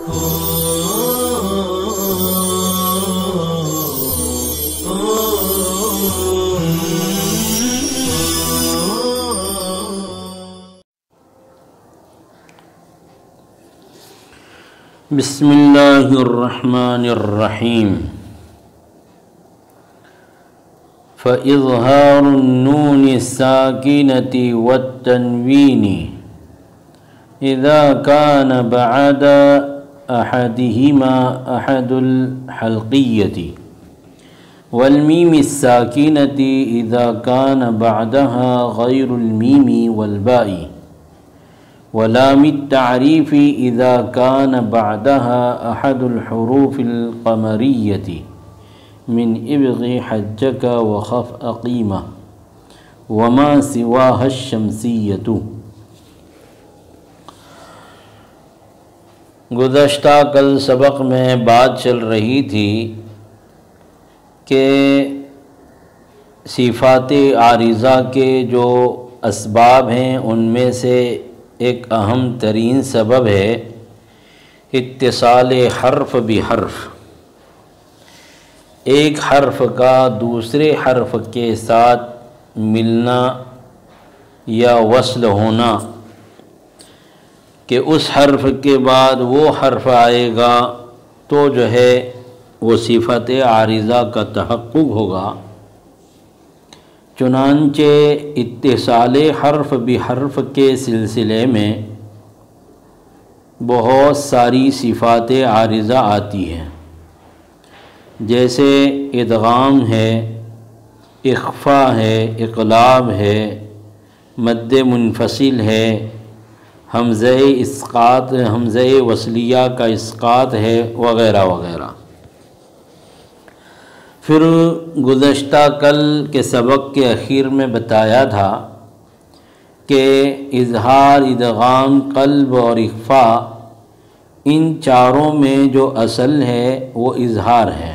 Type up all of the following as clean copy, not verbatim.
بسم اللہ الرحمن الرحیم فإظہار النون الساکنة والتنوین اذا كان بعد احدهما احد الحلقیة والمیم الساکنة اذا كان بعدها غیر المیم والباء ولام التعریف اذا كان بعدها احد الحروف القمریة من ابغ حجک وخف اقیمہ وما سواها الشمسیۃ۔ گزشتہ کل سبق میں بات چل رہی تھی کہ صفات عارضہ کے جو اسباب ہیں ان میں سے ایک اہم ترین سبب ہے اتصال حرف بحرف، ایک حرف کا دوسرے حرف کے ساتھ ملنا یا وصل ہونا، کہ اس حرف کے بعد وہ حرف آئے گا تو جو ہے وہ صفت عارضہ کا تحقق ہوگا۔ چنانچہ اتصال حرف بحرف کے سلسلے میں بہت ساری صفات عارضہ آتی ہیں، جیسے ادغام ہے، اخفا ہے، اقلاب ہے، مد منفصل ہے، حمزہ اسقاط، حمزہ وصلیہ کا اسقاط ہے، وغیرہ وغیرہ۔ پھر گزشتہ کل کے سبق کے اخیر میں بتایا تھا کہ اظہار، ادغام، قلب اور اخفا، ان چاروں میں جو اصل ہے وہ اظہار ہے،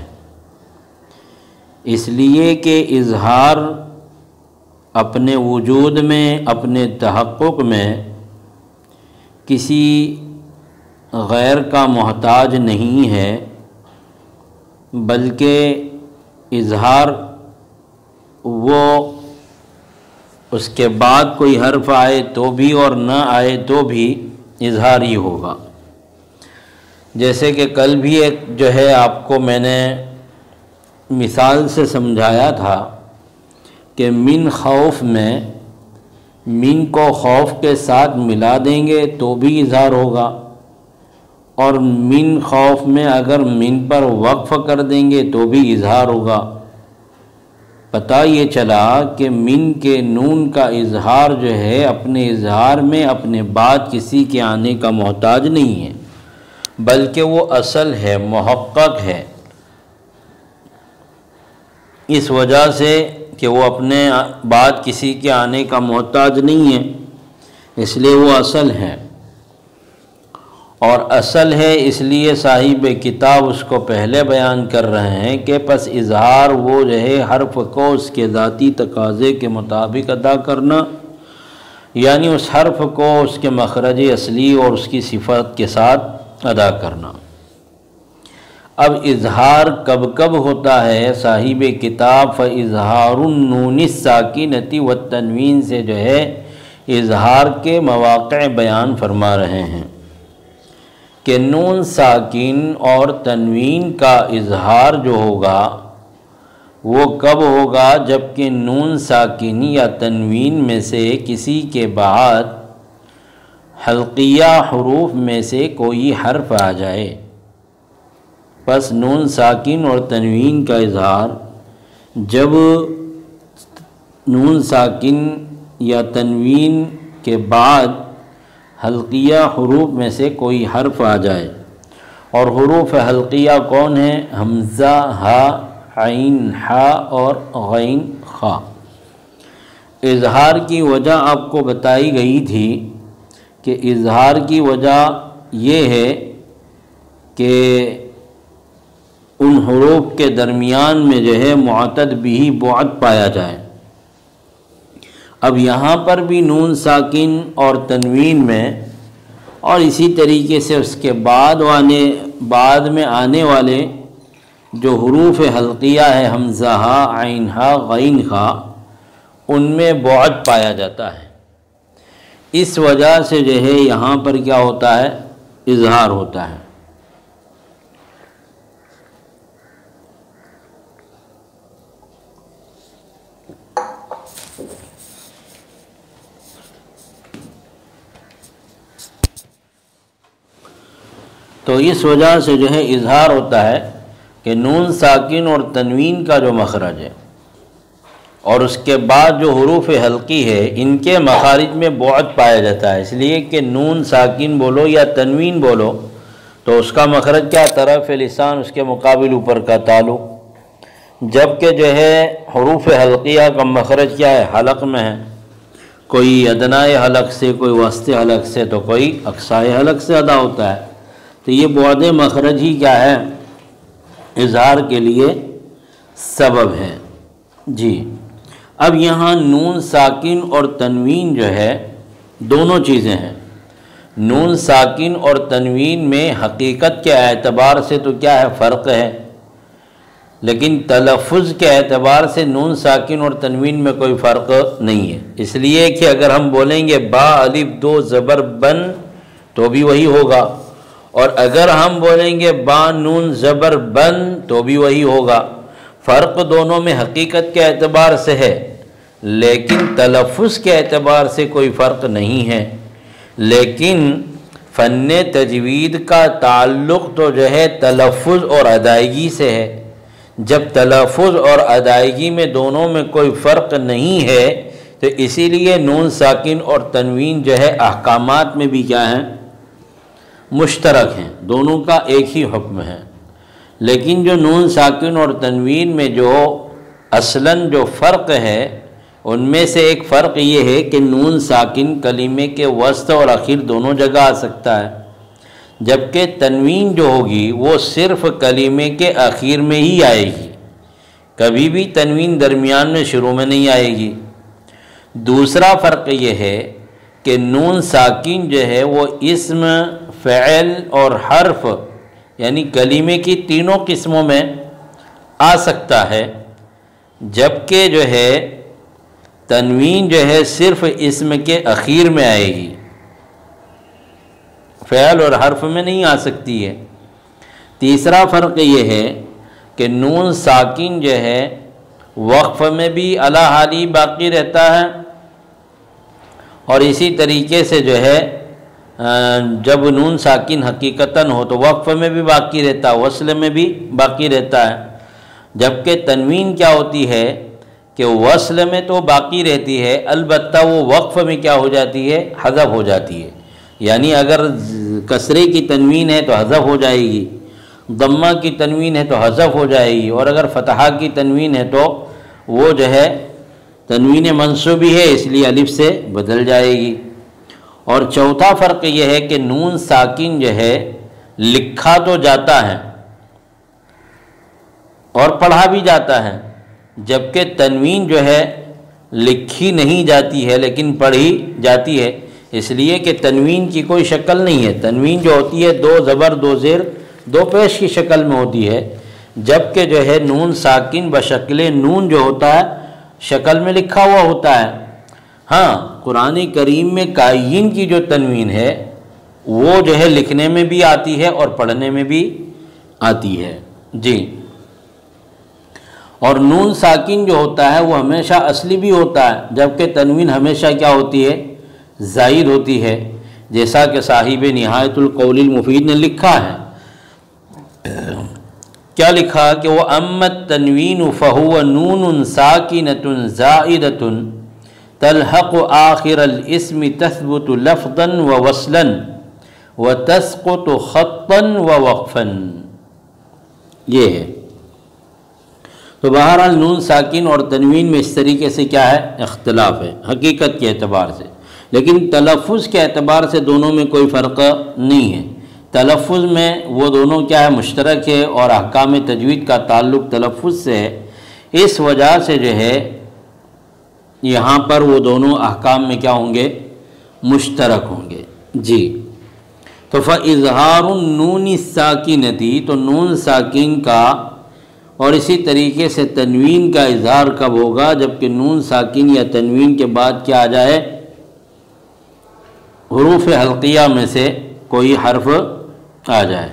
اس لیے کہ اظہار اپنے وجود میں، اپنے تحقق میں کسی غیر کا محتاج نہیں ہے، بلکہ اظہار وہ اس کے بعد کوئی حرف آئے تو بھی اور نہ آئے تو بھی اظہار ہی ہوگا۔ جیسے کہ کل بھی ایک جو ہے آپ کو میں نے مثال سے سمجھایا تھا کہ من خوف میں من کو خوف کے ساتھ ملا دیں گے تو بھی اظہار ہوگا، اور من خوف میں اگر من پر وقف کر دیں گے تو بھی اظہار ہوگا۔ پتہ یہ چلا کہ من کے نون کا اظہار جو ہے اپنے اظہار میں اپنے بعد کسی کے آنے کا محتاج نہیں ہے، بلکہ وہ اصل ہے، محقق ہے، اس وجہ سے کہ وہ اپنے بعد کسی کے آنے کا محتاج نہیں ہے، اس لیے وہ اصل ہے، اور اصل ہے اس لیے صاحب کتاب اس کو پہلے بیان کر رہے ہیں کہ پس اظہار وہ جو ہے حرف کو اس کے ذاتی تقاضے کے مطابق ادا کرنا، یعنی اس حرف کو اس کے مخرج اصلی اور اس کی صفت کے ساتھ ادا کرنا۔ اب اظہار کب کب ہوتا ہے؟ صاحب کتاب فاظہار النون الساکنۃ والتنوین سے جو ہے اظہار کے مواقع بیان فرما رہے ہیں کہ نون ساکن اور تنوین کا اظہار جو ہوگا وہ کب ہوگا؟ جب کہ نون ساکن یا تنوین میں سے کسی کے بعد حلقیہ حروف میں سے کوئی حرف آ جائے۔ پس نون ساکن اور تنوین کا اظہار جب نون ساکن یا تنوین کے بعد حلقیہ حروف میں سے کوئی حرف آ جائے، اور حروف حلقیہ کون ہیں؟ حمزہ، ہا، عین، حا اور غین، خا۔ اظہار کی وجہ آپ کو بتائی گئی تھی کہ اظہار کی وجہ یہ ہے کہ ان حروف کے درمیان میں جو ہے معتد بھی بعد پایا جائے۔ اب یہاں پر بھی نون ساکن اور تنوین میں اور اسی طریقے سے اس کے بعد میں آنے والے جو حروف حلقیہ ہے حمزہ ہا عین ہا غین ہا ان میں بعد پایا جاتا ہے، اس وجہ سے جو ہے یہاں پر کیا ہوتا ہے، اظہار ہوتا ہے۔ تو اس وجہ سے جو ہے اظہار ہوتا ہے کہ نون ساکن اور تنوین کا جو مخرج ہے اور اس کے بعد جو حروف حلقی ہے ان کے مخارج میں بعد پایا جاتا ہے، اس لیے کہ نون ساکن بولو یا تنوین بولو تو اس کا مخرج کیا، طرف لسان اس کے مقابل اوپر کا تالو، جبکہ جو ہے حروف حلقیہ کا مخرج کیا ہے، حلق میں ہے، کوئی ادنائے حلق سے، کوئی وسط حلق سے، تو کوئی اقصائے حلق سے ادا ہوتا ہے۔ تو یہ بعد مخرج ہی کیا ہے، اظہار کے لیے سبب ہے۔ جی اب یہاں نون ساکن اور تنوین جو ہے دونوں چیزیں ہیں۔ نون ساکن اور تنوین میں حقیقت کے اعتبار سے تو کیا ہے، فرق ہے، لیکن تلفظ کے اعتبار سے نون ساکن اور تنوین میں کوئی فرق نہیں ہے، اس لیے کہ اگر ہم بولیں گے با الف دو زبر بن تو بھی وہی ہوگا، اور اگر ہم بولیں گے با نون زبر بن تو بھی وہی ہوگا۔ فرق دونوں میں حقیقت کے اعتبار سے ہے، لیکن تلفظ کے اعتبار سے کوئی فرق نہیں ہے۔ لیکن فن تجوید کا تعلق تو جو ہے تلفظ اور ادائیگی سے ہے، جب تلفظ اور ادائیگی میں دونوں میں کوئی فرق نہیں ہے تو اسی لیے نون ساکن اور تنوین جو ہے احکامات میں بھی کیا ہیں، مشترک ہیں، دونوں کا ایک ہی حکم ہے۔ لیکن جو نون ساکن اور تنوین میں جو اصلاً جو فرق ہے ان میں سے ایک فرق یہ ہے کہ نون ساکن کلمے کے وسط اور اخیر دونوں جگہ آ سکتا ہے، جبکہ تنوین جو ہوگی وہ صرف کلمے کے اخیر میں ہی آئے گی، کبھی بھی تنوین درمیان میں شروع میں نہیں آئے گی۔ دوسرا فرق یہ ہے کہ نون ساکن جو ہے وہ اسم، فعل اور حرف یعنی کلمے کی تینوں قسموں میں آ سکتا ہے، جبکہ جو ہے تنوین جو ہے صرف اسم کے اخیر میں آئے گی، فعل اور حرف میں نہیں آ سکتی ہے۔ تیسرا فرق یہ ہے کہ نون ساکن جو ہے وقف میں بھی علی حالی باقی رہتا ہے، اور اسی طریقے سے جو ہے جب نون ساکن حقیقتاً ہو تو وقف میں بھی باقی رہتا ہے، وصل میں بھی باقی رہتا ہے، جبکہ تنوین کیا ہوتی ہے کہ وصل میں تو باقی رہتی ہے، البتہ وہ وقف میں کیا ہو جاتی ہے، حذف ہو جاتی ہے۔ یعنی اگر کسرے کی تنوین ہے تو حذف ہو جائے گی، ضمہ کی تنوین ہے تو حذف ہو جائے گی، اور اگر فتحہ کی تنوین ہے تو وہ جو ہے تنوین منصوبی ہے اس لیے الف سے بدل جائے گی۔ اور چوتھا فرق یہ ہے کہ نون ساکن جو ہے لکھا تو جاتا ہے اور پڑھا بھی جاتا ہے، جبکہ تنوین جو ہے لکھی نہیں جاتی ہے لیکن پڑھی جاتی ہے، اس لیے کہ تنوین کی کوئی شکل نہیں ہے۔ تنوین جو ہوتی ہے دو زبر دو زیر دو پیش کی شکل میں ہوتی ہے، جبکہ جو ہے نون ساکن بشکل نون جو ہوتا ہے شکل میں لکھا ہوا ہوتا ہے۔ ہاں قرآن کریم میں کائین کی جو تنوین ہے وہ جو ہے لکھنے میں بھی آتی ہے اور پڑھنے میں بھی آتی ہے۔ جی اور نون ساکن جو ہوتا ہے وہ ہمیشہ اصلی بھی ہوتا ہے، جبکہ تنوین ہمیشہ کیا ہوتی ہے، زائد ہوتی ہے، جیسا کہ صاحب نہایت القول المفید نے لکھا ہے۔ کیا لکھا کہ وہ امت تنوین فہو نون ساکنۃ زائدۃ تلحق آخر الاسم تثبت لفظا ووصلا وتسقط خطا ووقفا، یہ ہے۔ تو بہرحال نون ساکن اور تنوین میں اس طریقے سے کیا ہے، اختلاف ہے حقیقت کے اعتبار سے، لیکن تلفظ کے اعتبار سے دونوں میں کوئی فرق نہیں ہے۔ تلفظ میں وہ دونوں کیا ہے، مشترک ہے، اور احکام تجوید کا تعلق تلفظ سے ہے، اس وجہ سے جو ہے یہاں پر وہ دونوں احکام میں کیا ہوں گے، مشترک ہوں گے۔ جی تو فَإِظْهَارُ النُّونِ السَّاكِنَةِ، تو نون ساکن کا اور اسی طریقے سے تنوین کا اظہار کب ہوگا؟ جبکہ نون ساکن یا تنوین کے بعد کیا آ جائے؟ حروف حلقیہ میں سے کوئی حرف آ جائے۔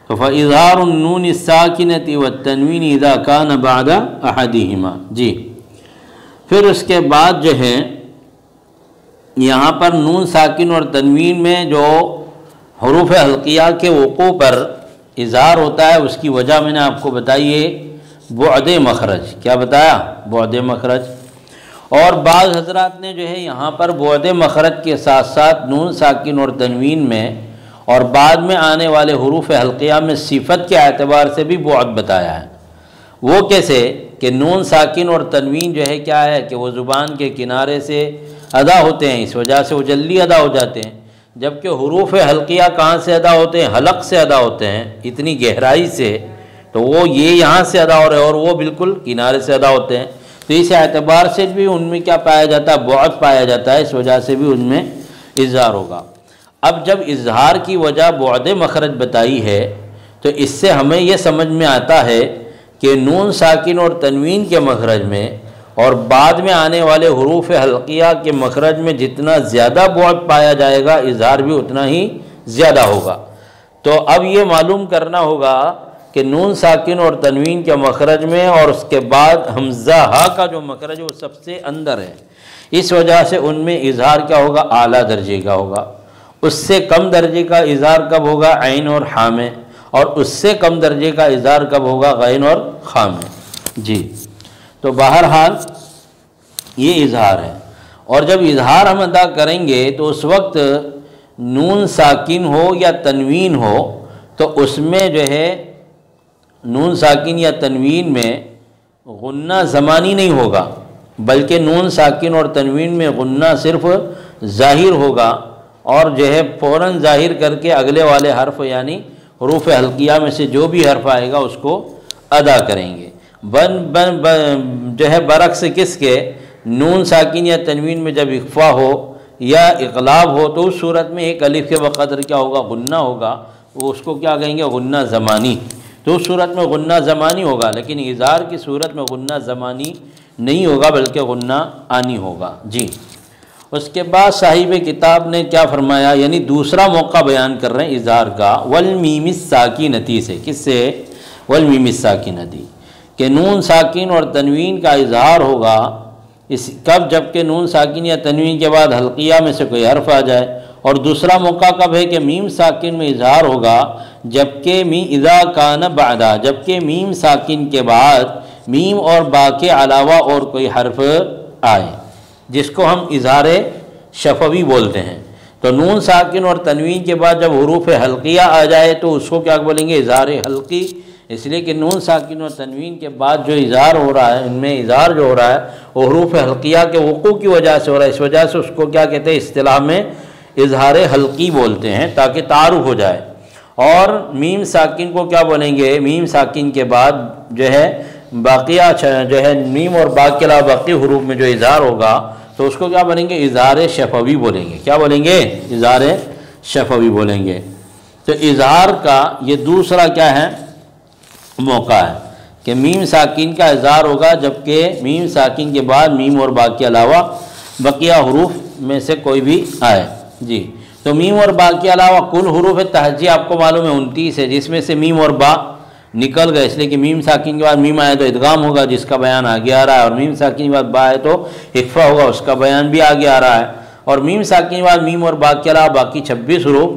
تو فَإِظْهَارُ النُّونِ السَّاكِنَةِ وَالتَّنْوِينِ إِذَا كَانَ بَعْدَ أَحَدِهِمَا۔ جی پھر اس کے بعد جو ہے یہاں پر نون ساکن اور تنوین میں جو حروف حلقیہ کے وقوع پر اظہار ہوتا ہے، اس کی وجہ میں نے آپ کو بتائی ہے بعد مخرج۔ کیا بتایا؟ بعد مخرج۔ اور بعض حضرات نے جو ہے یہاں پر بعد مخرج کے ساتھ ساتھ نون ساکن اور تنوین میں اور بعد میں آنے والے حروف حلقیہ میں صفت کے اعتبار سے بھی بعد بتایا ہے۔ وہ کیسے کہ نون ساکن اور تنوین جو ہے کیا ہے کہ وہ زبان کے کنارے سے ادا ہوتے ہیں، اس وجہ سے وہ جلدی ادا ہو جاتے ہیں، جبکہ حروف حلقیہ کہاں سے ادا ہوتے ہیں؟ حلق سے ادا ہوتے ہیں، اتنی گہرائی سے، تو وہ یہ یہاں سے ادا ہو رہے ہیں اور وہ بالکل کنارے سے ادا ہوتے ہیں، تو اس اعتبار سے بھی ان میں کیا پایا جاتا ہے؟ بعد پایا جاتا ہے، اس وجہ سے بھی ان میں اظہار ہوگا۔ اب جب اظہار کی وجہ بعد مخرج بتائی ہے تو اس سے ہمیں یہ سمجھ میں آتا ہے کہ نون ساکن اور تنوین کے مخرج میں اور بعد میں آنے والے حروف حلقیہ کے مخرج میں جتنا زیادہ بعد پایا جائے گا اظہار بھی اتنا ہی زیادہ ہوگا۔ تو اب یہ معلوم کرنا ہوگا کہ نون ساکن اور تنوین کے مخرج میں اور اس کے بعد حمزہ ہا کا جو مخرج ہے وہ سب سے اندر ہے، اس وجہ سے ان میں اظہار کیا ہوگا؟ اعلیٰ درجے کا ہوگا۔ اس سے کم درجے کا اظہار کب ہوگا؟ عین اور حاء میں، اور اس سے کم درجے کا اظہار کب ہوگا؟ غین اور خاء میں۔ جی تو بہرحال یہ اظہار ہے، اور جب اظہار ہم ادا کریں گے تو اس وقت نون ساکن ہو یا تنوین ہو تو اس میں جو ہے نون ساکن یا تنوین میں غنہ زمانی نہیں ہوگا، بلکہ نون ساکن اور تنوین میں غنہ صرف ظاہر ہوگا، اور جو ہے فوراً ظاہر کر کے اگلے والے حرف یعنی حروف حلقیہ میں سے جو بھی حرف آئے گا اس کو ادا کریں گے۔ جو ہے برعکس کس کے؟ نون ساکن یا تنوین میں جب اخفا ہو یا اقلاب ہو تو اس صورت میں ایک الف کے بقدر کیا ہوگا؟ غنہ ہوگا، وہ اس کو کیا کہیں گے؟ غنہ زمانی۔ تو اس صورت میں غنہ زمانی ہوگا، لیکن اظہار کی صورت میں غنہ زمانی نہیں ہوگا بلکہ غنہ آنی ہوگا۔ جی اس کے بعد صاحب کتاب نے کیا فرمایا؟ یعنی دوسرا موقع بیان کر رہے ہیں اظہار کا، والمیم الساکنتی سے۔ کس سے؟ والمیم الساکنتی، کہ نون ساکن اور تنوین کا اظہار ہوگا اس کب؟ جبکہ نون ساکن یا تنوین کے بعد حلقیہ میں سے کوئی حرف آ جائے۔ اور دوسرا موقع کب ہے کہ میم ساکن میں اظہار ہوگا جبکہ اذا کان بعدا، جبکہ میم ساکن کے بعد میم اور با کے علاوہ اور کوئی حرف آئے، جس کو ہم اظہار شفوی بولتے ہیں۔ تو نون ساکن اور تنوین کے بعد جب حروف حلقیہ آ جائے تو اس کو کیا بولیں گے؟ اظہار حلقی، اس لیے کہ نون ساکن اور تنوین کے بعد جو اظہار ہو رہا ہے ان میں اظہار جو ہو رہا ہے وہ حروف حلقیہ کے وقوع کی وجہ سے ہو رہا ہے، اس وجہ سے اس کو کیا کہتے ہیں؟ اصطلاح میں اظہار حلقی بولتے ہیں، تاکہ تعارف ہو جائے۔ اور میم ساکن کو کیا بولیں گے؟ میم ساکن کے بعد جو ہے باقیہ جو ہے میم اور با کے علاوہ باقی حروف میں جو اظہار ہوگا تو اس کو کیا بولیں گے؟ اظہار شفوی بولیں گے۔ کیا بولیں گے؟ اظہار شفوی بولیں گے۔ تو اظہار کا یہ دوسرا کیا ہے؟ موقع ہے کہ میم ساکن کا اظہار ہوگا جبکہ میم ساکن کے بعد میم اور با کے علاوہ بقیہ حروف میں سے کوئی بھی آئے۔ جی تو میم اور با کے علاوہ کل حروف تہجی آپ کو معلوم ہے 29 ہے، جس میں سے میم اور با نکل گئے، اس لیے کہ میم ساکن کے بعد میم آئے تو ادغام ہوگا جس کا بیان آگے آ رہا ہے، اور میم ساکن کے بعد با آئے تو اخفا ہوگا اس کا بیان بھی آگے آ رہا ہے، اور میم ساکن کے بعد میم اور با کے علاوہ باقی 26 حروف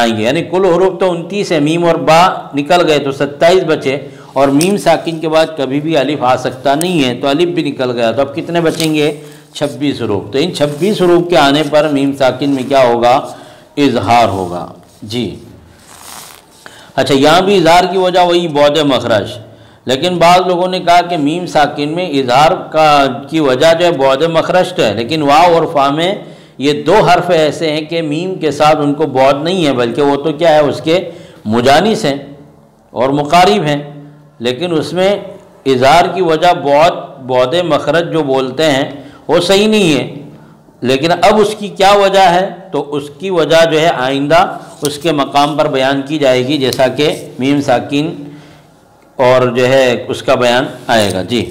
آئیں گے، یعنی کل حروف تو 29 ہے، میم اور با نکل گئے تو 27 بچے، اور میم ساکن کے بعد کبھی بھی الف آ سکتا نہیں ہے تو الف بھی نکل گیا، تو اب کتنے بچیں گے؟ 26 حروف۔ تو ان 26 حروف کے آنے پر میم ساکن میں کیا ہوگا؟ اظہار ہوگا۔ جی اچھا یہاں بھی اظہار کی وجہ وہی بعد مخرج، لیکن بعض لوگوں نے کہا کہ میم ساکن میں اظہار کی وجہ جو ہے بعد مخرج ہے، لیکن واو اور فا میں یہ دو حرف ایسے ہیں کہ میم کے ساتھ ان کو بعد نہیں ہے، بلکہ وہ تو کیا ہے اس کے مجانس ہیں اور مقارب ہیں، لیکن اس میں اظہار کی وجہ بعد مخرج جو بولتے ہیں وہ صحیح نہیں ہے، لیکن اب اس کی کیا وجہ ہے؟ تو اس کی وجہ جو ہے آئندہ اس کے مقام پر بیان کی جائے گی، جیسا کہ میم ساکن اور جو ہے اس کا بیان آئے گا۔ جی،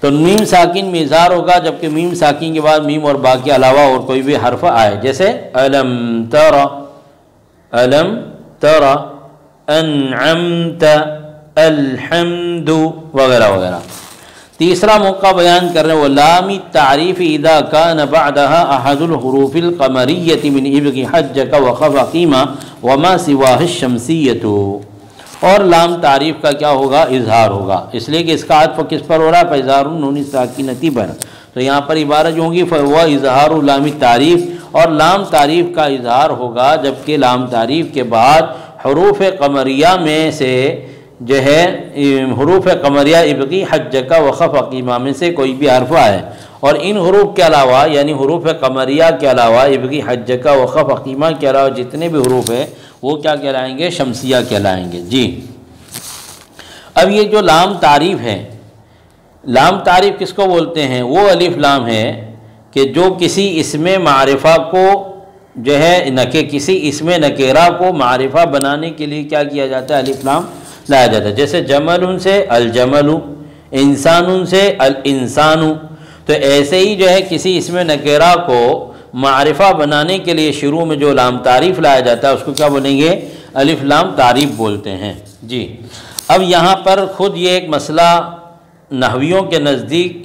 تو میم ساکن میں اظہار ہوگا، جبکہ میم ساکن کے بعد میم اور با کے علاوہ اور کوئی بھی حرف آئے، جیسے الم تر، الم تر، انعمت، الحمد وغیرہ وغیرہ۔ تیسرا موقع بیان کر رہے ہیں وہ لام التعریف اذا کان بعدها احد الحروف القمریۃ من ابغ حجک وخف قیمہ وما سواہ الشمسیۃ، اور لام تعریف کا کیا ہوگا؟ اظہار ہوگا، اس لیے کہ اس کا عطف کس پر ہو رہا ہے؟ فاظہار النون الساکنۃ پر، تو یہاں پر عبارت جو ہوگی فہو اظہار لام تعریف، اور لام تعریف کا اظہار ہوگا جبکہ لام تعریف کے بعد حروف قمریہ میں سے جو ہے حروف قمریہ ابغی حجک وخف قیمہ میں سے کوئی بھی حرف آئے، اور ان حروف کے علاوہ یعنی حروف قمریہ کے علاوہ ابغی حجک وخف قیمہ کے علاوہ جتنے بھی حروف ہیں وہ کیا کہلائیں گے؟ شمسیہ کہلائیں گے۔ جی، اب یہ جو لام تعریف ہے، لام تعریف کس کو بولتے ہیں؟ وہ الف لام ہے کہ جو کسی اسم معرفہ کو جو ہے کسی اسم نکیرہ کو معرفہ بنانے کے لیے کیا کیا جاتا ہے؟ الف لام لایا جاتا ہے، جیسے جمل سے الجمل، انسان سے الانسان، تو ایسے ہی جو ہے کسی اسم نکیرہ کو معرفہ بنانے کے لیے شروع میں جو لام تعریف لایا جاتا ہے اس کو کیا بولیں گے؟ الف لام تعریف بولتے ہیں۔ جی، اب یہاں پر خود یہ ایک مسئلہ نحویوں کے نزدیک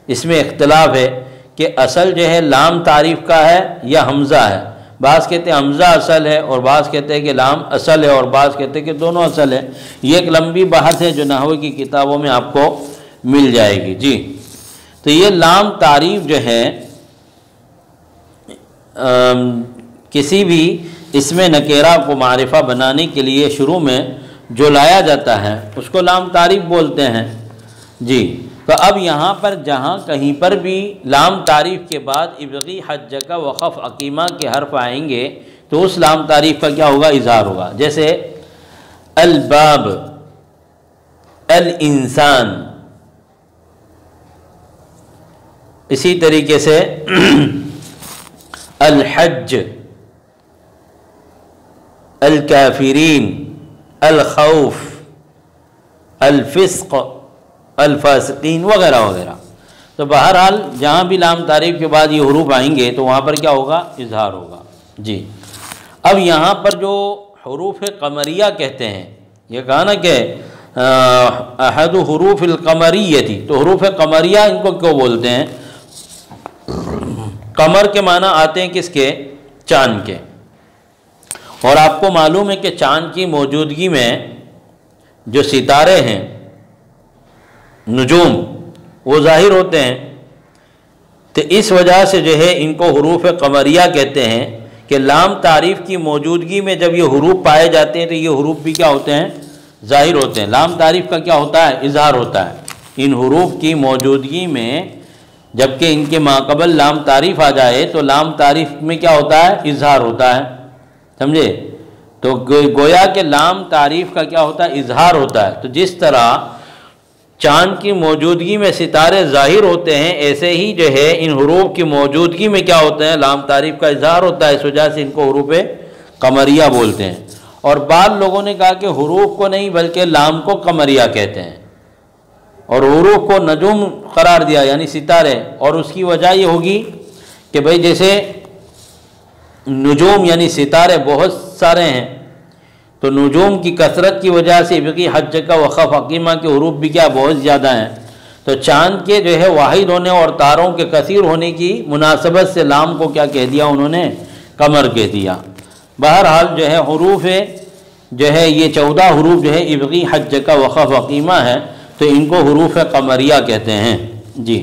اس میں اختلاف ہے کہ اصل جو ہے لام تعریف کا ہے یا حمزہ ہے۔ بعض کہتے ہیں حمزہ اصل ہے اور بعض کہتے ہیں کہ لام اصل ہے اور بعض کہتے ہیں کہ دونوں اصل ہے۔ یہ ایک لمبی بحث ہے جو نحو کی کتابوں میں آپ کو مل جائے گی۔ جی، تو یہ لام تعریف جو ہے کسی بھی اسم نکیرہ کو معرفہ بنانے کے لیے شروع میں جو لایا جاتا ہے اس کو لام تعریف بولتے ہیں۔ جی، تو اب یہاں پر جہاں کہیں پر بھی لام تعریف کے بعد ابغی حجک وخف عقیمہ کے حرف آئیں گے تو اس لام تعریف کا کیا ہوگا؟ اظہار ہوگا، جیسے الباب، الانسان، اسی طریقے سے الحج، الکافرین، الخوف، الفسق، الفاسقین وغیرہ وغیرہ۔ تو بہرحال جہاں بھی لام تعریف کے بعد یہ حروف آئیں گے تو وہاں پر کیا ہوگا؟ اظہار ہوگا۔ جی، اب یہاں پر جو حروف قمریہ کہتے ہیں، یہ کہا نا کہ احد حروف القمریہ تھی، تو حروف قمریہ ان کو کیوں بولتے ہیں؟ قمر کے معنی آتے ہیں کس کے؟ چاند کے، اور آپ کو معلوم ہے کہ چاند کی موجودگی میں جو ستارے ہیں، نجوم، وہ ظاہر ہوتے ہیں، تو اس وجہ سے جو ہے ان کو حروف قمریہ کہتے ہیں کہ لام تعریف کی موجودگی میں جب یہ حروف پائے جاتے ہیں تو یہ حروف بھی کیا ہوتے ہیں؟ ظاہر ہوتے ہیں۔ لام تعریف کا کیا ہوتا ہے؟ اظہار ہوتا ہے ان حروف کی موجودگی میں، جبکہ ان کے ماقبل لام تعریف آ جائے تو لام تعریف میں کیا ہوتا ہے؟ اظہار ہوتا ہے، سمجھے؟ تو گویا کہ لام تعریف کا کیا ہوتا ہے؟ اظہار ہوتا ہے۔ تو جس طرح چاند کی موجودگی میں ستارے ظاہر ہوتے ہیں، ایسے ہی جو ہے ان حروف کی موجودگی میں کیا ہوتے ہیں؟ لام تعریف کا اظہار ہوتا ہے، اس وجہ سے ان کو حروف قمریہ بولتے ہیں۔ اور بعض لوگوں نے کہا کہ حروف کو نہیں بلکہ لام کو قمریہ کہتے ہیں، اور حروف کو نجوم قرار دیا یعنی ستارے، اور اس کی وجہ یہ ہوگی کہ بھئی جیسے نجوم یعنی ستارے بہت سارے ہیں، تو نجوم کی کثرت کی وجہ سے ابغی حجک وخف عقیمہ کے حروف بھی کیا بہت زیادہ ہیں، تو چاند کے جو ہے واحد ہونے اور تاروں کے کثیر ہونے کی مناسبت سے لام کو کیا کہہ دیا انہوں نے؟ قمر کہہ دیا۔ بہرحال جو ہے حروف جو ہے یہ 14 حروف جو ہے ابغی حجک وخف عقیمہ ہے، تو ان کو حروف قمریہ کہتے ہیں۔ جی،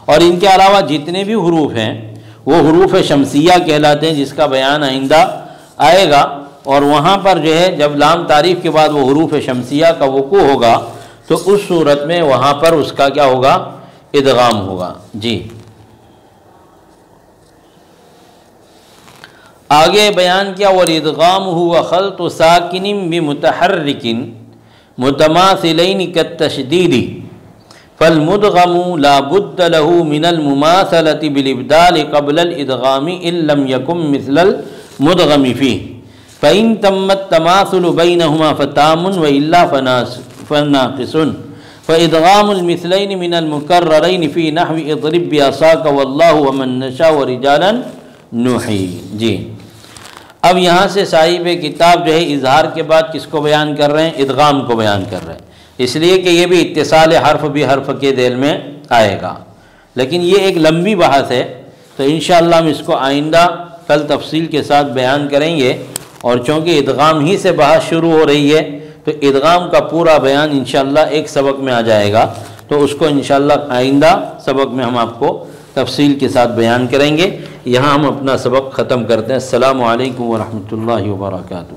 اور ان کے علاوہ جتنے بھی حروف ہیں وہ حروف شمسیہ کہلاتے ہیں، جس کا بیان آئندہ آئے گا، اور وہاں پر جو ہے جب لام تعریف کے بعد وہ حروف شمسیہ کا وقوع ہوگا تو اس صورت میں وہاں پر اس کا کیا ہوگا؟ ادغام ہوگا۔ جی، آگے بیان کیا وَالْإِدْغَامُ هُوَ خَلْطُ سَاكِنٍ بِمُتَحَرِّكٍ مُتَمَاثِلَيْنِ كَالتَّشْدِيدِ فالمدغم لا بد له من المماثلة بالإبدال قبل الإدغام إن لم يكن مثل المدغم فيه فإن تم التماثل بينهما فتام وإلا فناقص فإدغام المثلين من المكررين في نحو اضرب بعصاك والله ومن نشاء ورجالا نوحي. جی اب یہاں سے صاحب کتاب جو ہے اظہار کے بعد کس کو بیان کر رہے ہیں؟ ادغام کو بیان کر رہے ہیں، اس لیے کہ یہ بھی اتصال حرف بھی حرف کے ذیل میں آئے گا، لیکن یہ ایک لمبی بحث ہے تو انشاءاللہ ہم اس کو آئندہ کل تفصیل کے ساتھ بیان کریں گے، اور چونکہ ادغام ہی سے بحث شروع ہو رہی ہے تو ادغام کا پورا بیان انشاءاللہ ایک سبق میں آ جائے گا، تو اس کو انشاءاللہ آئندہ سبق میں ہم آپ کو تفصیل کے ساتھ بیان کریں گے. یہاں ہم اپنا سبق ختم کرتے ہیں. السلام علیکم ورحمۃ اللہ وبرکاتہ.